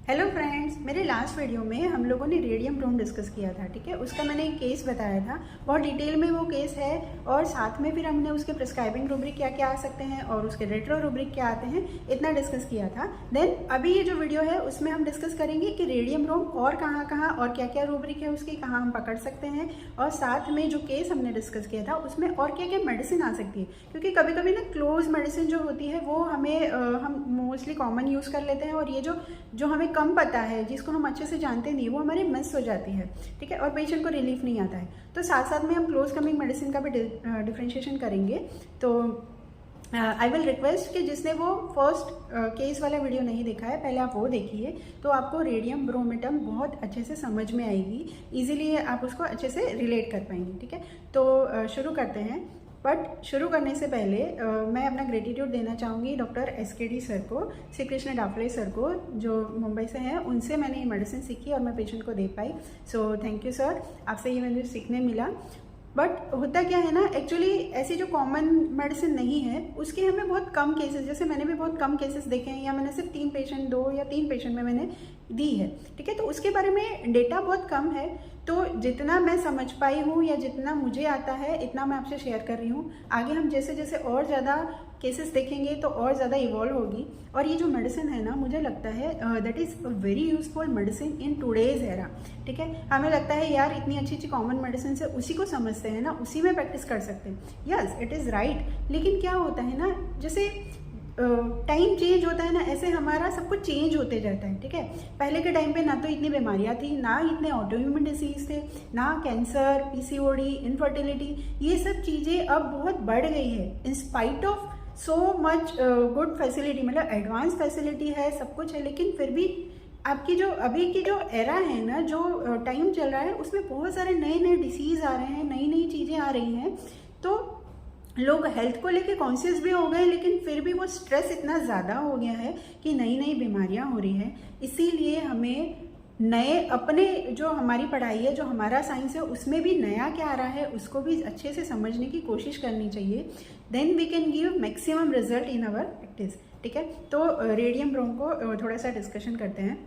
Hello friends, मेरे last video में हम लोगों ने रेडियम ब्रोम डिस्कस किया था। ठीक है, उसका मैंने एक केस बताया था, बहुत डिटेल में वो केस है और साथ में फिर हमने उसके प्रिस्क्राइबिंग रूब्रिक क्या क्या आ सकते हैं और उसके रेट्रो रूब्रिक क्या आते हैं, इतना डिस्कस किया था। देन अभी ये जो वीडियो है उसमें हम डिस्कस करेंगे कि रेडियम ब्रोम और कहाँ कहाँ और क्या क्या रूब्रिक है उसकी, कहाँ हम पकड़ सकते हैं, और साथ में जो केस हमने डिस्कस किया था उसमें और क्या क्या मेडिसिन आ सकती है। क्योंकि कभी कभी ना क्लोज मेडिसिन जो होती है वो हमें हम मोस्टली कॉमन यूज़ कर लेते हैं, और ये जो हमें कम पता है, जिसको हम अच्छे से जानते नहीं, वो हमारे मिस हो जाती है। ठीक है, और पेशेंट को रिलीफ नहीं आता है। तो साथ साथ में हम क्लोज कमिंग मेडिसिन का भी डिफ्रेंशिएशन करेंगे। तो आई विल रिक्वेस्ट कि जिसने वो फर्स्ट केस वाला वीडियो नहीं देखा है, पहले आप वो देखिए, तो आपको रेडियम ब्रोमेटम बहुत अच्छे से समझ में आएगी, इजीली आप उसको अच्छे से रिलेट कर पाएंगे। ठीक है, तो शुरू करते हैं। बट शुरू करने से पहले मैं अपना ग्रेटिट्यूड देना चाहूँगी डॉक्टर SKD सर को, श्री कृष्ण डाफले सर को, जो मुंबई से हैं। उनसे मैंने ये मेडिसिन सीखी और मैं पेशेंट को दे पाई। सो थैंक यू सर, आपसे ये मुझे सीखने मिला। बट होता क्या है ना, एक्चुअली ऐसी जो कॉमन मेडिसिन नहीं है उसके हमें बहुत कम केसेस, जैसे मैंने भी बहुत कम केसेस देखे हैं, या मैंने सिर्फ 2 या 3 पेशेंट में मैंने दी है। ठीक है, तो उसके बारे में डेटा बहुत कम है। तो जितना मैं समझ पाई हूँ या जितना मुझे आता है इतना मैं आपसे शेयर कर रही हूँ। आगे हम जैसे जैसे और ज़्यादा केसेस देखेंगे तो और ज़्यादा इवॉल्व होगी। और ये जो मेडिसिन है ना, मुझे लगता है that is a very useful medicine in today's era. ठीक है, हमें लगता है यार इतनी अच्छी अच्छी कॉमन मेडिसिन से उसी को समझते हैं ना, उसी में प्रैक्टिस कर सकते हैं। Yes, it is right. लेकिन क्या होता है ना, जैसे टाइम चेंज होता है ना, ऐसे हमारा सब कुछ चेंज होते जाता है। ठीक है, पहले के टाइम पे ना तो इतनी बीमारियां थी, ना इतने ऑटोइम्यून डिसीज थे, ना कैंसर, PCOD, इनफर्टिलिटी, ये सब चीज़ें अब बहुत बढ़ गई है। In spite of so much good facility, मतलब एडवांस फैसिलिटी है, सब कुछ है, लेकिन फिर भी आपकी जो अभी की जो एरा है ना, जो टाइम चल रहा है, उसमें बहुत सारे नए नए डिसीज़ आ रहे हैं, नई नई चीज़ें आ रही हैं। तो लोग हेल्थ को लेके कॉन्शियस भी हो गए, लेकिन फिर भी वो स्ट्रेस इतना ज़्यादा हो गया है कि नई नई बीमारियां हो रही हैं। इसीलिए हमें नए अपने जो हमारी पढ़ाई है, जो हमारा साइंस है, उसमें भी नया क्या आ रहा है उसको भी अच्छे से समझने की कोशिश करनी चाहिए। Then we can give maximum result in our practice. ठीक है, तो रेडियम ब्रोम को थोड़ा सा डिस्कशन करते हैं।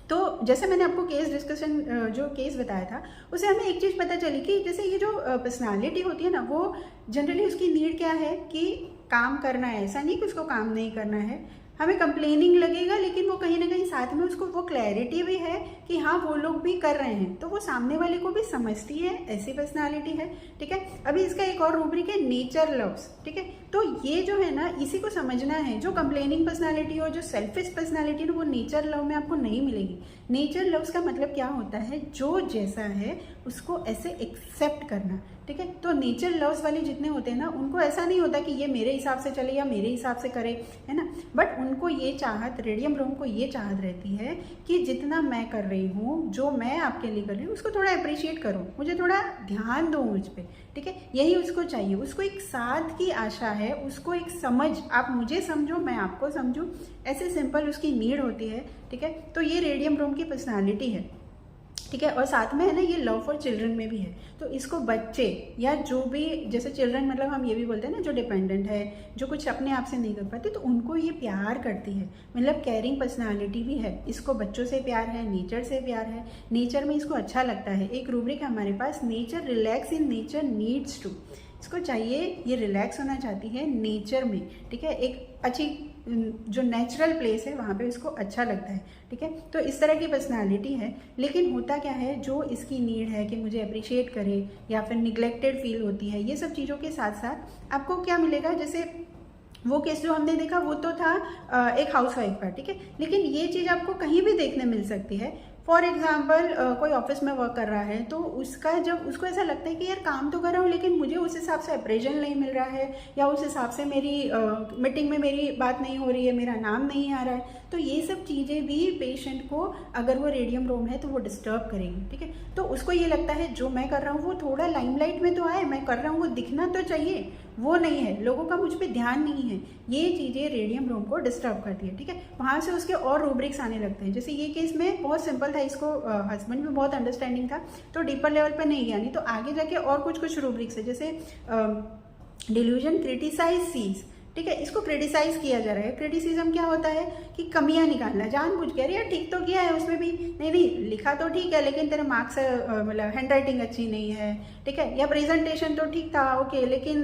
तो जैसे मैंने आपको केस डिस्कशन जो केस बताया था, उसे हमें एक चीज़ पता चली कि जैसे ये जो पर्सनालिटी होती है ना, वो जनरली उसकी नीड क्या है कि काम करना है, ऐसा नहीं कि उसको काम नहीं करना है। हमें कंप्लेनिंग लगेगा, लेकिन वो कहीं ना कहीं साथ में उसको वो क्लैरिटी भी है कि हाँ वो लोग भी कर रहे हैं, तो वो सामने वाले को भी समझती है, ऐसी पर्सनालिटी है। ठीक है, अभी इसका एक और रूब्रिक है, नेचर लव्स। ठीक है, तो ये जो है ना, इसी को समझना है। जो कंप्लेनिंग पर्सनालिटी और जो सेल्फिश पर्सनालिटी ना, वो नेचर लव में आपको नहीं मिलेगी। नेचर लव्स का मतलब क्या होता है, जो जैसा है उसको ऐसे एक्सेप्ट करना। ठीक है, तो नेचर लव्स वाले जितने होते हैं ना, उनको ऐसा नहीं होता कि ये मेरे हिसाब से चले या मेरे हिसाब से करे, है ना। बट उनको ये चाहत, रेडियम ब्रोम को ये चाहत रहती है कि जितना मैं कर रही हूँ, जो मैं आपके लिए कर रही हूँ, उसको थोड़ा अप्रिशिएट करो, मुझे थोड़ा ध्यान दो मुझ पर। ठीक है, यही उसको चाहिए। उसको एक साथ की आशा है, उसको एक समझ, आप मुझे समझो, मैं आपको समझूं, ऐसे सिंपल उसकी नीड होती है। ठीक है, तो ये रेडियम ब्रोम की पर्सनालिटी है। ठीक है, और साथ में है ना, ये लव फॉर चिल्ड्रन में भी है। तो इसको बच्चे या जो भी, जैसे चिल्ड्रन मतलब हम ये भी बोलते हैं ना, जो डिपेंडेंट है, जो कुछ अपने आप से नहीं कर पाते, तो उनको ये प्यार करती है, मतलब केयरिंग पर्सनालिटी भी है। इसको बच्चों से प्यार है, नेचर से प्यार है, नेचर में इसको अच्छा लगता है। एक रूब्रिक है हमारे पास, nature relax in nature needs to. इसको चाहिए, ये रिलैक्स होना चाहती है नेचर में। ठीक है, एक अच्छी जो नेचुरल प्लेस है वहाँ पे इसको अच्छा लगता है। ठीक है, तो इस तरह की पर्सनालिटी है। लेकिन होता क्या है, जो इसकी नीड है कि मुझे अप्रिशिएट करे या फिर निगलेक्टेड फील होती है, ये सब चीज़ों के साथ साथ आपको क्या मिलेगा, जैसे वो केस जो हमने देखा वो तो था एक हाउसवाइफ का। ठीक है, लेकिन ये चीज़ आपको कहीं भी देखने मिल सकती है। फॉर एग्जाम्पल कोई ऑफिस में वर्क कर रहा है, तो उसका जब उसको ऐसा लगता है कि यार काम तो कर रहा हूँ, लेकिन मुझे उस हिसाब से अप्रेजल नहीं मिल रहा है, या उस हिसाब से मेरी मीटिंग में मेरी बात नहीं हो रही है, मेरा नाम नहीं आ रहा है, तो ये सब चीज़ें भी पेशेंट को, अगर वो रेडियम ब्रोम है तो वो डिस्टर्ब करेगी। ठीक है, तो उसको ये लगता है जो मैं कर रहा हूँ वो थोड़ा लाइमलाइट में तो आए, मैं कर रहा हूँ वो दिखना तो चाहिए, वो नहीं है, लोगों का मुझ पर ध्यान नहीं है। ये चीज़ें रेडियम ब्रोम को डिस्टर्ब करती है। ठीक है, वहाँ से उसके और रूब्रिक्स आने लगते हैं। जैसे ये केस में बहुत सिंपल था, इसको हस्बैंड भी बहुत अंडरस्टैंडिंग था, तो डीपर लेवल पे नहीं गया, नहीं तो आगे जाके और कुछ रूब्रिक्स है, जैसे डिल्यूजन, क्रिटिसाइज, सीज। ठीक है, इसको क्रिटिसाइज किया जा रहा है। क्रिटिसिज्म क्या होता है कि कमियां निकालना, जानबूझ के, अरे यार ठीक तो किया है उसमें भी, नहीं नहीं लिखा तो ठीक है लेकिन तेरे मार्क्स मतलब हैंड राइटिंग अच्छी नहीं है, ठीक है, या प्रेजेंटेशन तो ठीक था ओके लेकिन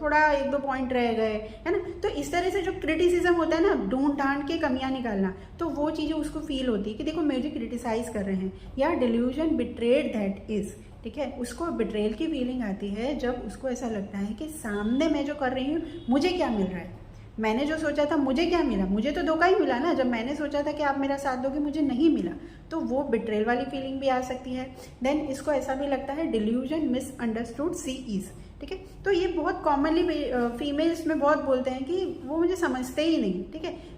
थोड़ा 1-2 पॉइंट रह गए, है ना। तो इस तरह से जो क्रिटिसिज्म होता है ना, ढूंढ ढांड के कमियां निकालना, तो वो चीज़ें उसको फील होती है कि देखो मुझे क्रिटिसाइज कर रहे हैं, या डिल्यूजन बिट्रेड दैट इज, ठीक है, उसको बिट्रेल की फीलिंग आती है जब उसको ऐसा लगता है कि सामने मैं जो कर रही हूँ मुझे क्या मिल रहा है, मैंने जो सोचा था मुझे क्या मिला, मुझे तो धोखा ही मिला ना, जब मैंने सोचा था कि आप मेरा साथ दोगे मुझे नहीं मिला, तो वो बिट्रेल वाली फीलिंग भी आ सकती है। देन इसको ऐसा भी लगता है डिल्यूजन मिसअंडरस्टूड सी इज, ठीक है, तो ये बहुत कॉमनली फीमेल्स में बहुत बोलते हैं कि वो मुझे समझते ही नहीं, ठीक है,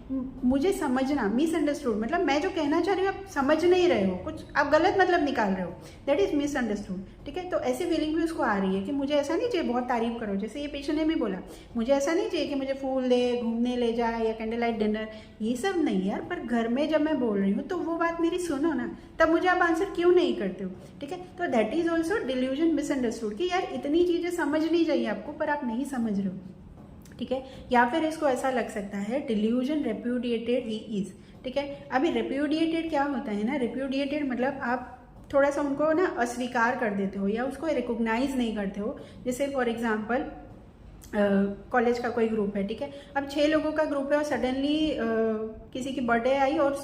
मुझे समझना, मिसअंडरस्टूड मतलब मैं जो कहना चाह रही हूँ आप समझ नहीं रहे हो, कुछ आप गलत मतलब निकाल रहे हो, दैट इज मिसअंडरस्टूड, ठीक है। तो ऐसी फीलिंग भी उसको आ रही है कि मुझे ऐसा नहीं चाहिए, बहुत तारीफ करो, जैसे ये पेशेंट ने भी बोला मुझे ऐसा नहीं चाहिए कि मुझे फूल दे, घूमने ले जाए या कैंडल लाइट डिनर, ये सब नहीं यार, पर घर में जब मैं बोल रही हूँ तो वो बात मेरी सुनो ना, तब मुझे आप आंसर क्यों नहीं करते हो, ठीक है। तो that is also delusion misunderstood कि यार इतनी चीज़ें समझनी चाहिए आपको पर आप नहीं समझ रहे हो, ठीक है। या फिर इसको ऐसा लग सकता है डिल्यूजन रेप्यूडिएटेड ही इज, ठीक है। अभी रेप्यूडिएटेड क्या होता है ना, रेप्यूडिएटेड मतलब आप थोड़ा सा उनको ना अस्वीकार कर देते हो या उसको रिकॉग्नाइज नहीं करते हो। जैसे फॉर एग्जांपल कॉलेज का कोई ग्रुप है, ठीक है, अब 6 लोगों का ग्रुप है और सडनली किसी की बर्थडे आई और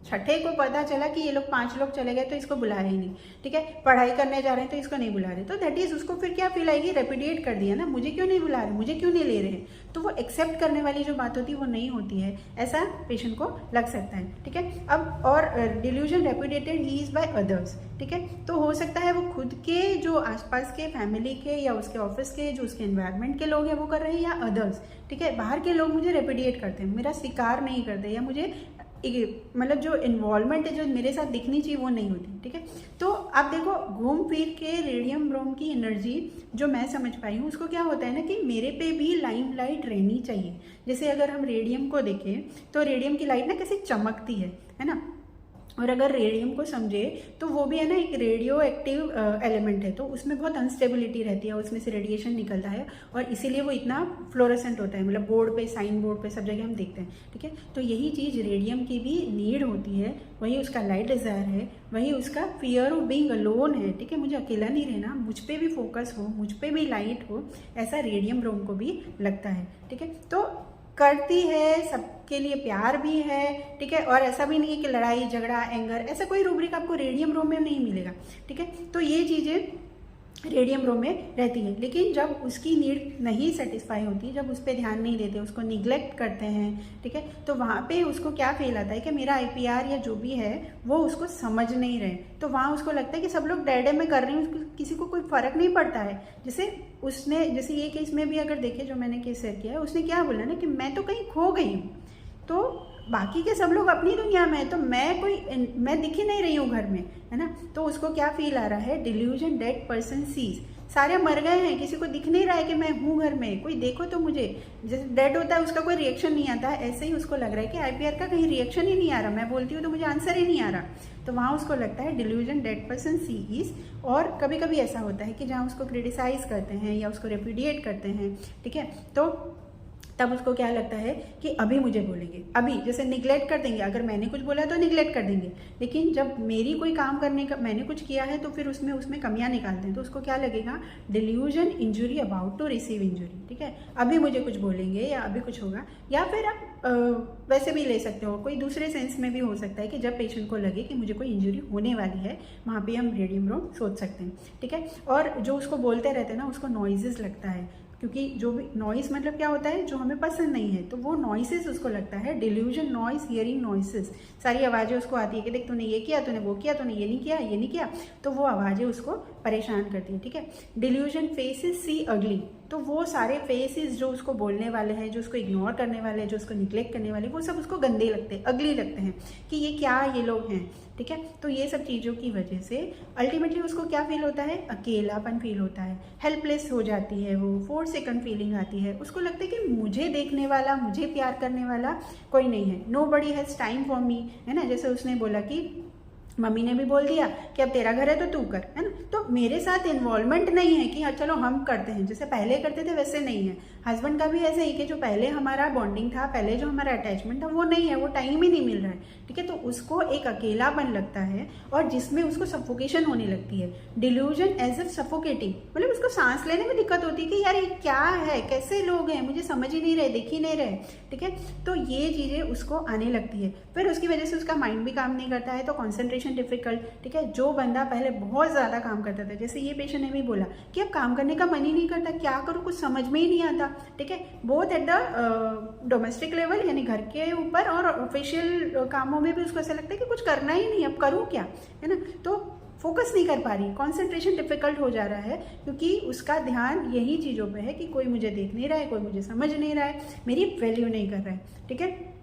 छठे को पता चला कि ये लोग 5 लोग चले गए तो इसको बुलाया ही नहीं, ठीक है, पढ़ाई करने जा रहे हैं तो इसको नहीं बुला रहे, तो दैट इज उसको फिर क्या फील आएगी, रेपुडिएट कर दिया ना, मुझे क्यों नहीं बुला रहे, मुझे क्यों नहीं ले रहे हैं, तो वो एक्सेप्ट करने वाली जो बात होती है वो नहीं होती है, ऐसा पेशेंट को लग सकता है, ठीक है। अब और delusion repudiated he is by others, ठीक है, तो हो सकता है वो खुद के जो आसपास के फैमिली के या उसके ऑफिस के जो उसके एनवायरनमेंट के लोग हैं वो कर रहे हैं, या अदर्स, ठीक है, बाहर के लोग मुझे रेपुडिएट करते हैं, मेरा स्वीकार नहीं करते, या मुझे मतलब जो इन्वॉल्वमेंट है जो मेरे साथ दिखनी चाहिए वो नहीं होती, ठीक है। तो आप देखो घूम फिर के रेडियम ब्रोम की एनर्जी जो मैं समझ पाई हूँ उसको क्या होता है ना कि मेरे पे भी लाइमलाइट रहनी चाहिए। जैसे अगर हम रेडियम को देखें तो रेडियम की लाइट ना कैसे चमकती है ना, और अगर रेडियम को समझे तो वो भी है ना एक रेडियो एक्टिव एलिमेंट है, तो उसमें बहुत अनस्टेबिलिटी रहती है, उसमें से रेडिएशन निकलता है और इसीलिए वो इतना फ्लोरेसेंट होता है, मतलब बोर्ड पे, साइन बोर्ड पे, सब जगह हम देखते हैं, ठीक है। तो यही चीज़ रेडियम की भी नीड होती है, वही उसका लाइट डिज़ायर है, वही उसका फियर ऑफ बीइंग अलोन है, ठीक है, मुझे अकेला नहीं रहना, मुझ पे भी फोकस हो, मुझ पे भी लाइट हो, ऐसा रेडियम ब्रोम को भी लगता है, ठीक है। तो करती है, सबके लिए प्यार भी है, ठीक है, और ऐसा भी नहीं है कि लड़ाई झगड़ा एंगर ऐसा कोई रूब्रिक आपको रेडियम ब्रोम में नहीं मिलेगा, ठीक है। तो ये चीज़ें रेडियम ब्रोम में रहती है, लेकिन जब उसकी नीड नहीं सेटिस्फाई होती, जब उस पर ध्यान नहीं देते, उसको निग्लेक्ट करते हैं, ठीक है, तो वहाँ पे उसको क्या फील आता है कि मेरा आईपीआर या जो भी है वो उसको समझ नहीं रहे, तो वहाँ उसको लगता है कि सब लोग डैडे में कर रहे हैं, उसको किसी को कोई फर्क नहीं पड़ता है। जैसे ये केस में भी अगर देखे जो मैंने केस शेयर किया है, उसने क्या बोला ना कि मैं तो कहीं खो गई हूँ, तो बाकी के सब लोग अपनी दुनिया में है, तो मैं दिख ही नहीं रही हूँ घर में, है ना। तो उसको क्या फील आ रहा है, डिल्यूजन डेड पर्सन सीज, सारे मर गए हैं, किसी को दिख नहीं रहा है कि मैं हूँ घर में, कोई देखो तो मुझे, जैसे डेड होता है उसका कोई रिएक्शन नहीं आता, ऐसे ही उसको लग रहा है कि आईपीआर का कहीं रिएक्शन ही नहीं आ रहा, मैं बोलती हूँ तो मुझे आंसर ही नहीं आ रहा, तो वहाँ उसको लगता है delusion dead person see is. और कभी कभी ऐसा होता है कि जहाँ उसको क्रिटिसाइज करते हैं या उसको रेपुडिएट करते हैं, ठीक है, तो तब उसको क्या लगता है कि अभी मुझे बोलेंगे, अभी जैसे निगलेक्ट कर देंगे, अगर मैंने कुछ बोला तो निगलेक्ट कर देंगे, लेकिन जब मेरी कोई काम करने का मैंने कुछ किया है तो फिर उसमें कमियां निकालते हैं, तो उसको क्या लगेगा, delusion injury about to receive injury, ठीक है, अभी मुझे कुछ बोलेंगे या अभी कुछ होगा। या फिर आप वैसे भी ले सकते हो, कोई दूसरे सेंस में भी हो सकता है कि जब पेशेंट को लगे कि मुझे कोई इंजुरी होने वाली है, वहाँ पे हम रेडियम ब्रोम सोच सकते हैं, ठीक है। और जो उसको बोलते रहते हैं ना उसको नॉइजेस लगता है, क्योंकि जो भी नॉइस मतलब क्या होता है, जो हमें पसंद नहीं है, तो वो नॉइसेस उसको लगता है, डिल्यूजन नॉइस हियरिंग नॉइसेस, सारी आवाज़ें उसको आती है कि देख तूने ये किया, तूने वो किया, तूने ये नहीं किया, ये नहीं किया, तो वो आवाज़ें उसको परेशान करती है, ठीक है। डिल्यूजन फेसेस सी अगली, तो वो सारे फेसेस जो उसको बोलने वाले हैं, जो उसको इग्नोर करने वाले हैं, जो उसको निग्लेक्ट करने वाले, वो सब उसको गंदे लगते हैं, अगली लगते हैं कि ये क्या ये लोग हैं, ठीक है। तो ये सब चीज़ों की वजह से अल्टीमेटली उसको क्या फील होता है, अकेलापन फील होता है, हेल्पलेस हो जाती है, वो 4 सेकंड फीलिंग आती है, उसको लगता है कि मुझे देखने वाला, मुझे प्यार करने वाला कोई नहीं है, nobody has time for me, है ना। जैसे उसने बोला कि मम्मी ने भी बोल दिया कि अब तेरा घर है तो तू कर, है ना, तो मेरे साथ इन्वॉल्वमेंट नहीं है कि हाँ चलो हम करते हैं, जैसे पहले करते थे वैसे नहीं है, हस्बैंड का भी ऐसा ही कि जो पहले हमारा बॉन्डिंग था, पहले जो हमारा अटैचमेंट था वो नहीं है, वो टाइम ही नहीं मिल रहा है, ठीक है। तो उसको एक अकेलापन लगता है और जिसमें उसको सफोकेशन होने लगती है। डिल्यूजन एज इफ सफोकेटिंग, मतलब उसको सांस लेने में दिक्कत होती है कि यार ये क्या है, कैसे लोग हैं, मुझे समझ ही नहीं रहे, देख ही नहीं रहे, ठीक है। तो ये चीज़ें उसको आने लगती है, फिर उसकी वजह से उसका माइंड भी काम नहीं करता है, तो कॉन्सेंट्रेशन डिफिकल्ट, ठीक है। जो बंदा पहले बहुत ज़्यादा काम करता था, जैसे ये पेशेंट ने भी बोला कि अब काम करने का मन ही नहीं करता, क्या करूँ, कुछ समझ में ही नहीं आता, ठीक है। Both at the domestic level यानी घर के ऊपर और ऑफिशियल कामों में भी उसको ऐसा लगता है कि कुछ करना ही नहीं, अब करूँ क्या, है ना। तो फोकस नहीं कर पा रही, कॉन्सेंट्रेशन डिफिकल्ट हो जा रहा है, क्योंकि उसका ध्यान यही चीज़ों पे है कि कोई मुझे देख नहीं रहा है, कोई मुझे समझ नहीं रहा है, मेरी वैल्यू नहीं कर रहा है, ठीक है।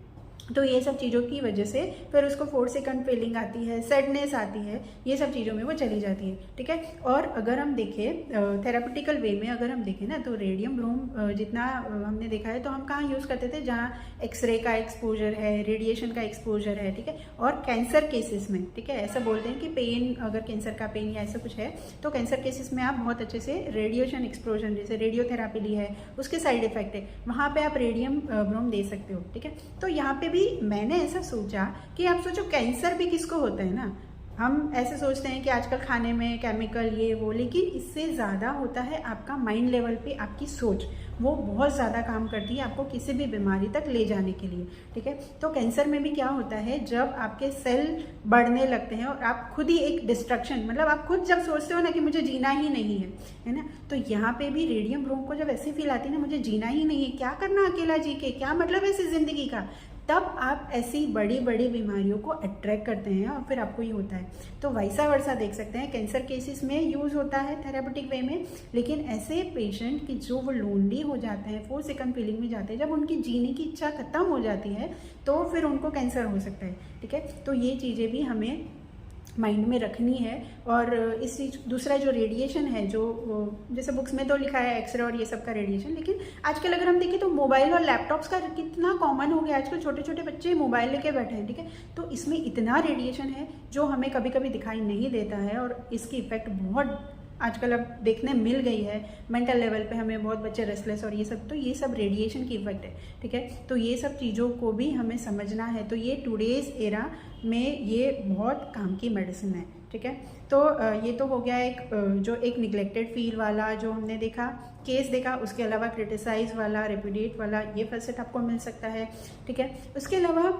तो ये सब चीज़ों की वजह से फिर उसको 4 सेकंड फीलिंग आती है, सैडनेस आती है, ये सब चीज़ों में वो चली जाती है, ठीक है। और अगर हम देखें थेरापिटिकल वे में, अगर हम देखें ना, तो रेडियम ब्रूम जितना हमने देखा है, तो हम कहाँ यूज़ करते थे, जहाँ एक्सरे का एक्सपोजर है, रेडिएशन का एक्सपोजर है, ठीक है। और कैंसर केसेस में, ठीक है, ऐसा बोलते हैं कि पेन, अगर कैंसर का पेन या ऐसा कुछ है, तो कैंसर केसेस में आप बहुत अच्छे से रेडिएशन एक्सपोजर, जैसे रेडियोथेरापी ली है, उसके साइड इफेक्ट है, वहाँ पर आप रेडियम ब्रूम दे सकते हो, ठीक है। तो यहाँ पे मैंने ऐसा सोचा कि आप सोचो कैंसर भी किसको होता है ना, हम ऐसे सोचते हैं कि आजकल खाने में केमिकल ये वो, लेकिन इससे ज़्यादा होता है आपका माइंड लेवल पे, आपकी सोच वो बहुत ज़्यादा काम करती है आपको किसी भी बीमारी तक ले जाने के लिए, ठीक है। तो कैंसर में भी क्या होता है, जब आपके सेल बढ़ने लगते हैं और आप खुद ही एक डिस्ट्रक्शन, मतलब आप खुद जब सोचते हो ना कि मुझे जीना ही नहीं है ना, तो यहाँ पे भी रेडियम ब्रूम को जब ऐसी फील आती है ना, मुझे जीना ही नहीं है, क्या करना अकेला जी के, क्या मतलब है ऐसी ज़िंदगी का, तब आप ऐसी बड़ी बड़ी बीमारियों को अट्रैक्ट करते हैं और फिर आपको ये होता है। तो वैसा वर्सा देख सकते हैं, कैंसर केसेस में यूज़ होता है थेरापेटिक वे में, लेकिन ऐसे पेशेंट की जो वो लोनली हो जाते हैं, 4 सेकंड फीलिंग में जाते हैं, जब उनकी जीने की इच्छा खत्म हो जाती है, तो फिर उनको कैंसर हो सकता है, ठीक है। तो ये चीज़ें भी हमें माइंड में रखनी है। और इस चीज दूसरा जो रेडिएशन है, जो जैसे बुक्स में तो लिखा है एक्सरे और ये सब का रेडिएशन, लेकिन आजकल अगर हम देखें तो मोबाइल और लैपटॉप्स का कितना कॉमन हो गया, आजकल छोटे छोटे बच्चे मोबाइल लेके बैठे हैं, ठीक है। तो इसमें इतना रेडिएशन है जो हमें कभी कभी दिखाई नहीं देता है, और इसकी इफेक्ट बहुत आजकल अब देखने मिल गई है। मेंटल लेवल पे हमें बहुत बच्चे रेस्टलेस और ये सब, तो ये सब रेडिएशन की इफेक्ट है, ठीक है। तो ये सब चीज़ों को भी हमें समझना है। तो ये टुडेज एरा में ये बहुत काम की मेडिसिन है, ठीक है। तो ये तो हो गया एक जो एक निगलेक्टेड फील वाला जो हमने देखा, केस देखा, उसके अलावा क्रिटिसाइज वाला, रिप्यूडिएट वाला, ये फैसेट आपको मिल सकता है, ठीक है। उसके अलावा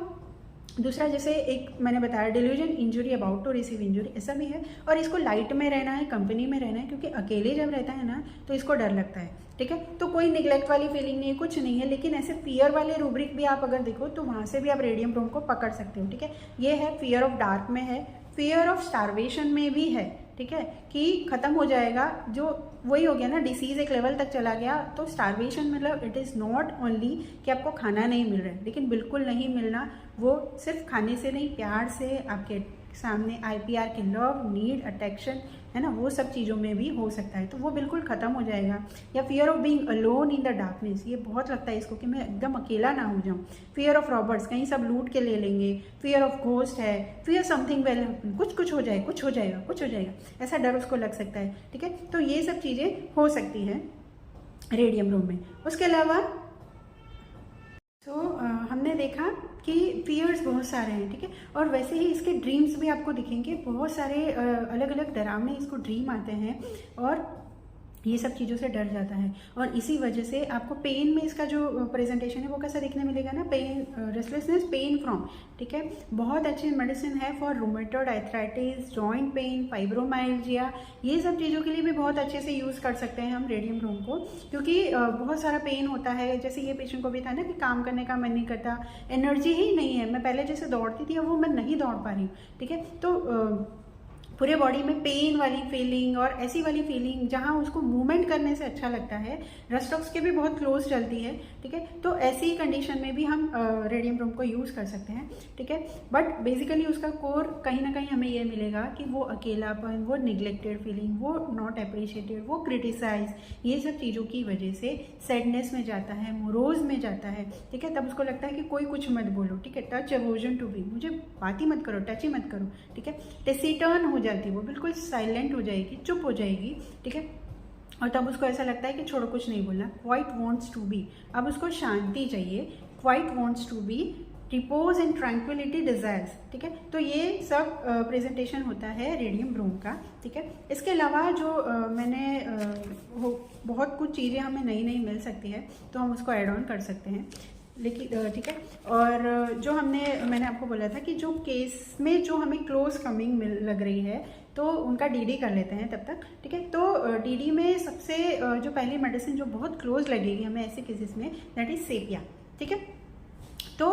दूसरा, जैसे एक मैंने बताया delusion, injury, about to receive injury, ऐसा भी है। और इसको लाइट में रहना है, कंपनी में रहना है, क्योंकि अकेले जब रहता है ना तो इसको डर लगता है, ठीक है। तो कोई निगलेक्ट वाली फीलिंग नहीं है, कुछ नहीं है, लेकिन ऐसे फियर वाले रूब्रिक भी आप अगर देखो तो वहाँ से भी आप रेडियम ब्रूम को पकड़ सकते हो, ठीक है। ये है फियर ऑफ डार्क में है, फियर ऑफ स्टारवेशन में भी है, ठीक है, कि खत्म हो जाएगा, जो वही हो गया ना, डिसीज एक लेवल तक चला गया। तो स्टारवेशन मतलब इट इज़ नॉट ओनली कि आपको खाना नहीं मिल रहा है, लेकिन बिल्कुल नहीं मिलना, वो सिर्फ खाने से नहीं, प्यार से, आपके सामने IPR की लव, नीड, अट्रैक्शन, है ना, वो सब चीज़ों में भी हो सकता है, तो वो बिल्कुल ख़त्म हो जाएगा। या fear of being alone in the darkness, ये बहुत लगता है इसको कि मैं एकदम अकेला ना हो जाऊँ। फियर ऑफ रॉबर्स, कहीं सब लूट के ले लेंगे। फियर ऑफ घोस्ट है, फियर समथिंग वेल, कुछ हो जाए, कुछ हो जाएगा, ऐसा डर उसको लग सकता है, ठीक है। तो ये सब चीज़ें हो सकती हैं रेडियम ब्रूम में। उसके अलावा हमने देखा कि फियर्स बहुत सारे हैं, ठीक है। और वैसे ही इसके ड्रीम्स भी आपको दिखेंगे, बहुत सारे अलग अलग डरावने इसको ड्रीम आते हैं, और ये सब चीज़ों से डर जाता है। और इसी वजह से आपको पेन में इसका जो प्रेजेंटेशन है वो कैसा देखने मिलेगा ना, पेन, रेस्टलेसनेस, पेन फ्रॉम, ठीक है। बहुत अच्छी मेडिसिन है for rheumatoid arthritis, joint pain, fibromyalgia, ये सब चीज़ों के लिए भी बहुत अच्छे से यूज़ कर सकते हैं हम रेडियम ब्रूम को, क्योंकि बहुत सारा पेन होता है। जैसे ये पेशेंट को भी था ना कि काम करने का मन नहीं करता, एनर्जी ही नहीं है, मैं पहले जैसे दौड़ती थी अब वो मैं नहीं दौड़ पा रही हूँ, ठीक है। तो पूरे बॉडी में पेन वाली फीलिंग और ऐसी वाली फीलिंग जहाँ उसको मूवमेंट करने से अच्छा लगता है, रस्टॉक्स के भी बहुत क्लोज चलती है, ठीक है। तो ऐसी कंडीशन में भी हम रेडियम ब्रूम को यूज़ कर सकते हैं, ठीक है। बट बेसिकली उसका कोर कहीं ना कहीं हमें ये मिलेगा कि वो अकेलापन, वो निगलेक्टेड फीलिंग, वो नॉट अप्रिशिएटेड, वो क्रिटिसाइज, ये सब चीज़ों की वजह से सैडनेस में जाता है, मोरोज में जाता है, ठीक है। तब उसको लगता है कि कोई कुछ मत बोलो, ठीक है, टच अवर्जन टू बी, मुझे बात ही मत करो, टच ही मत करो, ठीक है। टेसिटर्न हो जाती है, वो बिल्कुल साइलेंट हो जाएगी, चुप हो जाएगी, ठीक है। और तब उसको ऐसा लगता है कि छोड़ो कुछ नहीं बोलना, क्वाइट वॉन्ट्स टू बी, अब उसको शांति चाहिए, quiet wants to be, repose and tranquillity desires, ठीक है। तो ये सब प्रेजेंटेशन होता है रेडियम ब्रोम का, ठीक है। इसके अलावा जो मैंने बहुत कुछ चीज़ें हमें नई नई मिल सकती है तो हम उसको ऐड ऑन कर सकते हैं, लेकिन ठीक है। और जो मैंने आपको बोला था कि जो केस में जो हमें क्लोज कमिंग लग रही है तो उनका डीडी कर लेते हैं तब तक, ठीक है। तो डीडी में सबसे जो पहली मेडिसिन जो बहुत क्लोज लगेगी हमें ऐसे केसेस में, दैट इज सेपिया, ठीक है। तो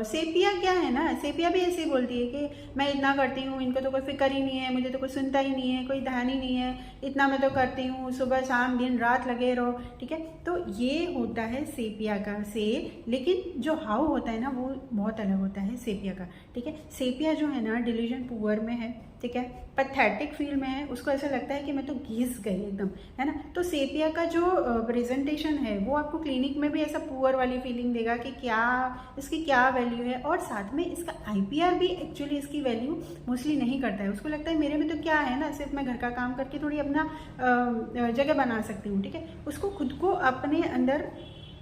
सेपिया क्या है ना, सेपिया भी ऐसे ही बोलती है कि मैं इतना करती हूँ, इनको तो कोई फिक्र ही नहीं है, मुझे तो कोई सुनता ही नहीं है, कोई ध्यान ही नहीं है, इतना मैं तो करती हूँ, सुबह शाम दिन रात लगे रहो, ठीक है। तो ये होता है सेपिया का से, लेकिन जो हाउ होता है ना वो बहुत अलग होता है सेपिया का, ठीक है। सेपिया जो है ना डिल्यूजन पुअर में है, ठीक है, पैथेटिक फील में है, उसको ऐसा लगता है कि मैं तो घिस गई एकदम, है ना। तो सेपिया का जो प्रेजेंटेशन है वो आपको क्लिनिक में भी ऐसा पुअर वाली फीलिंग देगा कि क्या इसकी क्या वैल्यू है, और साथ में इसका आईपीआर भी एक्चुअली इसकी वैल्यू मोस्टली नहीं करता है। उसको लगता है मेरे में तो क्या है ना, सिर्फ मैं घर का काम करके थोड़ी अपना जगह बना सकती हूँ, ठीक है। उसको खुद को अपने अंदर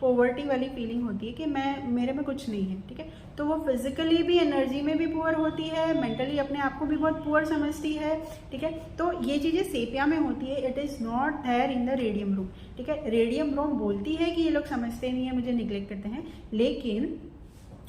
पॉवर्टी वाली फीलिंग होती है कि मेरे में कुछ नहीं है, ठीक है। तो वो फिजिकली भी एनर्जी में भी पुअर होती है, मेंटली अपने आप को भी बहुत पुअर समझती है, ठीक है। तो ये चीज़ें सेपिया में होती है, it is not there in the radium room, ठीक है। रेडियम रूम बोलती है कि ये लोग समझते नहीं है, मुझे निग्लेक्ट करते हैं, लेकिन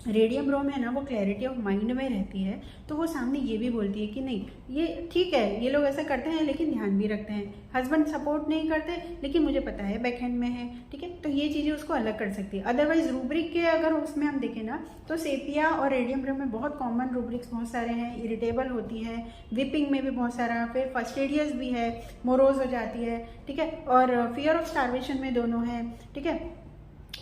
रेडियम ब्रोम है ना वो क्लैरिटी ऑफ माइंड में रहती है, तो वो सामने ये भी बोलती है कि नहीं ये ठीक है, ये लोग ऐसा करते हैं लेकिन ध्यान भी रखते हैं, हस्बैंड सपोर्ट नहीं करते लेकिन मुझे पता है बैक हैंड में है, ठीक है। तो ये चीज़ें उसको अलग कर सकती है। अदरवाइज रूब्रिक के अगर उसमें हम देखें ना तो सेपिया और रेडियम ब्रोम में बहुत कॉमन रूब्रिक्स बहुत सारे हैं, इरिटेबल होती है, विपिंग में भी बहुत सारा, फिर फस्टेडियस भी है, मोरोज हो जाती है, ठीक है, और फियर ऑफ स्टार्वेशन में दोनों है, ठीक है।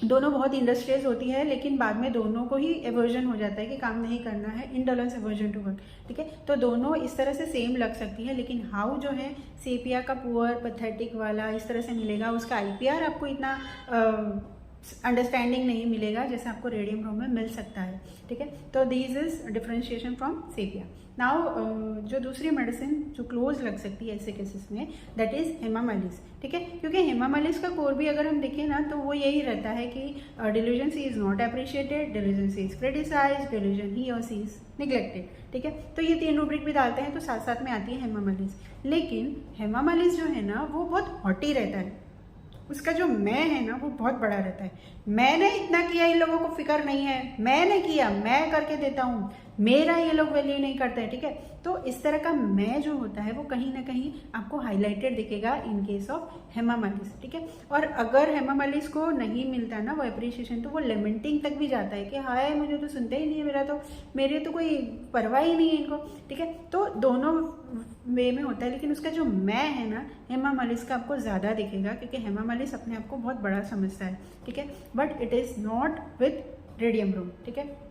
दोनों बहुत इंडस्ट्रियस होती है लेकिन बाद में दोनों को ही एवर्जन हो जाता है कि काम नहीं करना है, इंडोलेंस एवर्जन टू वर्क, ठीक है। तो दोनों इस तरह से सेम लग सकती है, लेकिन हाउ जो है सेपिया का पुअर पैथेटिक वाला इस तरह से मिलेगा, उसका आईपीआर आपको इतना अंडरस्टैंडिंग नहीं मिलेगा जैसे आपको रेडियम ब्रोम में मिल सकता है, ठीक है। तो this is differentiation from sepia. Now जो दूसरी मेडिसिन जो क्लोज लग सकती है ऐसे केसेस में, दैट इज हेमामालिस, ठीक है। क्योंकि हेमामालिस का कोर भी अगर हम देखें ना तो वो यही रहता है कि delusion she is not appreciated, delusion she is criticize, delusion he और सी इज निग्लेक्टेड, ठीक है। तो ये तीन रूब्रिक भी डालते हैं तो साथ साथ में आती है हेमामालिस। लेकिन हेमामालिस जो है ना वो बहुत हॉटी रहता है, उसका जो मैं है ना वो बहुत बड़ा रहता है, मैंने इतना किया, इन लोगों को फिक्र नहीं है, मैंने किया, मैं करके देता हूँ, मेरा ये लोग वैल्यू नहीं करते हैं, ठीक है। तो इस तरह का मैं जो होता है वो कहीं ना कहीं आपको हाईलाइटेड दिखेगा इन केस ऑफ हेमामालिस, ठीक है। और अगर हेमामालिस को नहीं मिलता ना वो अप्रिशिएशन तो वो लेमेंटिंग तक भी जाता है कि हाय मुझे तो सुनते ही नहीं है, मेरे तो कोई परवाह ही नहीं है इनको, ठीक है। तो दोनों वे में होता है, लेकिन उसका जो मैं है ना हेमामालिस का आपको ज़्यादा दिखेगा क्योंकि हेमामालिस अपने आप को बहुत बड़ा समझता है, ठीक है। But it is not with radium brom, ठीक है।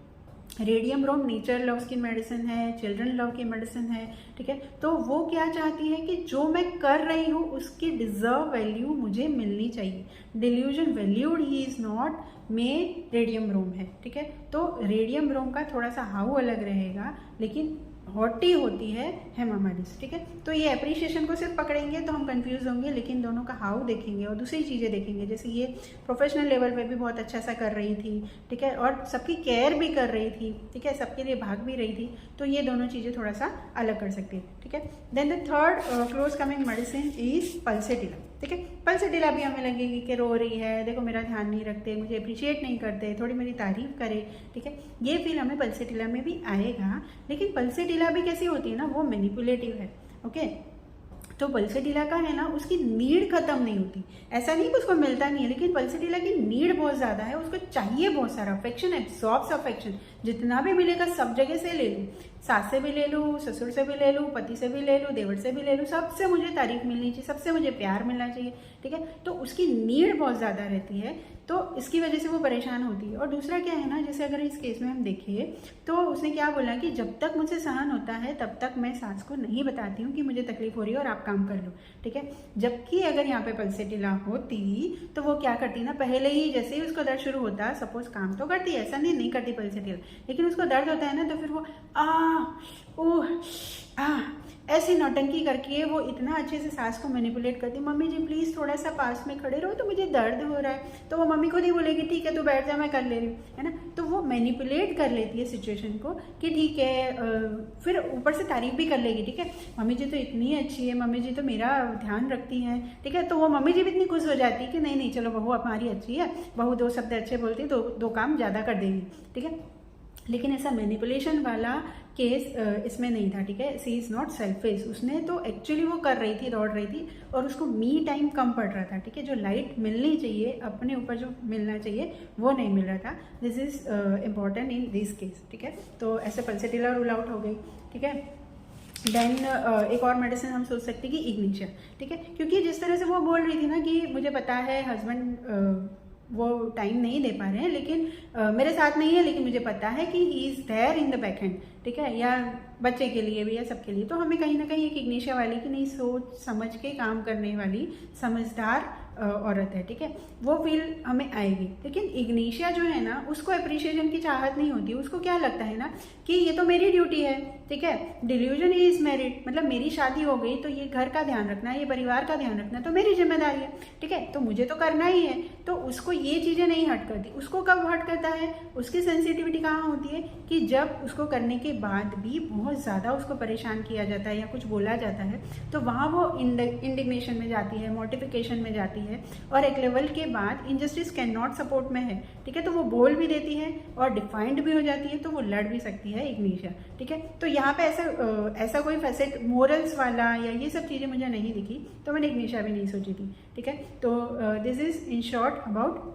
रेडियम ब्रोम नेचर लव्स की मेडिसिन है, चिल्ड्रन लव की मेडिसिन है, ठीक है। तो वो क्या चाहती है कि जो मैं कर रही हूँ उसकी डिजर्व वैल्यू मुझे मिलनी चाहिए, delusion valued he is not में रेडियम ब्रोम है, ठीक है। तो रेडियम ब्रोम का थोड़ा सा हाउ अलग रहेगा लेकिन हॉटी होती है हेमामालिस, ठीक है। तो ये अप्रिशिएशन को सिर्फ पकड़ेंगे तो हम कंफ्यूज होंगे, लेकिन दोनों का हाउ देखेंगे और दूसरी चीज़ें देखेंगे, जैसे ये प्रोफेशनल लेवल पे भी बहुत अच्छा सा कर रही थी, ठीक है, और सबकी केयर भी कर रही थी, ठीक है, सबके लिए भाग भी रही थी, तो ये दोनों चीज़ें थोड़ा सा अलग कर सकती है, ठीक है। Then the third close coming medicine is pulsatilla, ठीक है। पल्सेटिला भी हमें लगेगी कि रो रही है, देखो मेरा ध्यान नहीं रखते, मुझे अप्रिशिएट नहीं करते, थोड़ी मेरी तारीफ करे, ठीक है। ये फील हमें पल्सेटिला में भी आएगा, लेकिन पल्सेटिला भी कैसी होती है ना वो मैनिपुलेटिव है, ओके। तो पल्सेटिला का है ना उसकी नीड खत्म नहीं होती, ऐसा नहीं कि उसको मिलता नहीं है, लेकिन पल्सेटिला की नीड बहुत ज़्यादा है, उसको चाहिए बहुत सारा अफेक्शन, एब्सॉर्ब्स अफेक्शन, जितना भी मिलेगा सब जगह से ले लूँ, सास से भी ले लूँ, ससुर से भी ले लूँ, पति से भी ले लूँ, देवर से भी ले लूँ, सबसे मुझे तारीफ मिलनी चाहिए, सबसे मुझे प्यार मिलना चाहिए, ठीक है। तो उसकी नीड बहुत ज़्यादा रहती है, तो इसकी वजह से वो परेशान होती है। और दूसरा क्या है ना, जैसे अगर इस केस में हम देखें तो उसने क्या बोला कि जब तक मुझे सहन होता है तब तक मैं सास को नहीं बताती हूँ कि मुझे तकलीफ हो रही है और आप काम कर लो, ठीक है। जबकि अगर यहाँ पे पल्सेटिला होती तो वो क्या करती ना, पहले ही जैसे ही उसको दर्द शुरू होता, सपोज काम तो करती है, ऐसा नहीं करती पल्सेटिला, लेकिन उसको दर्द होता है ना तो फिर वो ऐसी नौटंकी करके वो इतना अच्छे से सास को मैनिपुलेट करती, मम्मी जी प्लीज़ थोड़ा सा पास में खड़े रहो तो मुझे दर्द हो रहा है, तो वो मम्मी खुद ही बोलेगी ठीक है तू बैठ जा मैं कर ले रही हूँ, है ना। तो वो मैनिपुलेट कर लेती है सिचुएशन को कि ठीक है, फिर ऊपर से तारीफ भी कर लेगी, ठीक है मम्मी जी तो इतनी अच्छी है, मम्मी जी तो मेरा ध्यान रखती हैं, ठीक है। तो वो मम्मी जी भी इतनी खुश हो जाती है कि नहीं नहीं चलो बहू हमारी अच्छी है, बहू दो शब्द अच्छे बोलती है, दो काम ज़्यादा कर देगी, ठीक है। लेकिन ऐसा मैनिपुलेशन वाला केस इसमें नहीं था, ठीक है। सी इज़ नॉट सेल्फिश, उसने तो एक्चुअली वो कर रही थी, दौड़ रही थी और उसको मी टाइम कम पड़ रहा था, ठीक है। जो लाइट मिलनी चाहिए अपने ऊपर जो मिलना चाहिए वो नहीं मिल रहा था। This is important in this case, ठीक है। तो ऐसे पल्सेटिला रूल आउट हो गई, ठीक है। देन एक और मेडिसिन हम सोच सकते हैं कि इग्निशिया, ठीक है। क्योंकि जिस तरह से वो बोल रही थी ना कि मुझे पता है हस्बैंड वो टाइम नहीं दे पा रहे हैं, लेकिन मेरे साथ नहीं है, लेकिन मुझे पता है कि he is there in the back hand, ठीक है, या बच्चे के लिए भी या सबके लिए। तो हमें कहीं ना कहीं एक इग्निशिया वाली की नहीं, सोच समझ के काम करने वाली समझदार औरत है, ठीक है, वो फील हमें आएगी। लेकिन इग्निशिया जो है ना उसको अप्रिशिएशन की चाहत नहीं होती, उसको क्या लगता है ना कि ये तो मेरी ड्यूटी है, ठीक है, डिल्यूजन इज मैरिड, मतलब मेरी शादी हो गई तो ये घर का ध्यान रखना, ये परिवार का ध्यान रखना तो मेरी जिम्मेदारी है, ठीक है, तो मुझे तो करना ही है। तो उसको ये चीज़ें नहीं हट करती। उसको कब हट करता है, उसकी सेंसिटिविटी कहाँ होती है कि जब उसको करने के बाद भी बहुत ज़्यादा उसको परेशान किया जाता है या कुछ बोला जाता है, तो वहाँ वो इंडिग्नेशन में जाती है, मॉर्टिफिकेशन में जाती है, और एक लेवल के बाद इनजस्टिस कैन नॉट सपोर्ट में है, ठीक है, तो वो बोल भी देती है और डिफाइंड भी हो जाती है, तो वो लड़ भी सकती है इग्निशिया, ठीक है। तो यहाँ पे ऐसा कोई फैसेट मोरल्स वाला या ये सब चीज़ें मुझे नहीं दिखी, तो मैंने इग्निशिया भी नहीं सोची थी, ठीक है। तो this is in short about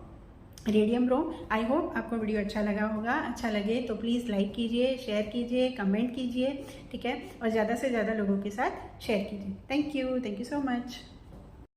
radium brom. I hope आपको वीडियो अच्छा लगा होगा। अच्छा लगे तो प्लीज़ लाइक कीजिए, शेयर कीजिए, कमेंट कीजिए, ठीक है, और ज़्यादा से ज़्यादा लोगों के साथ शेयर कीजिए। Thank you so much.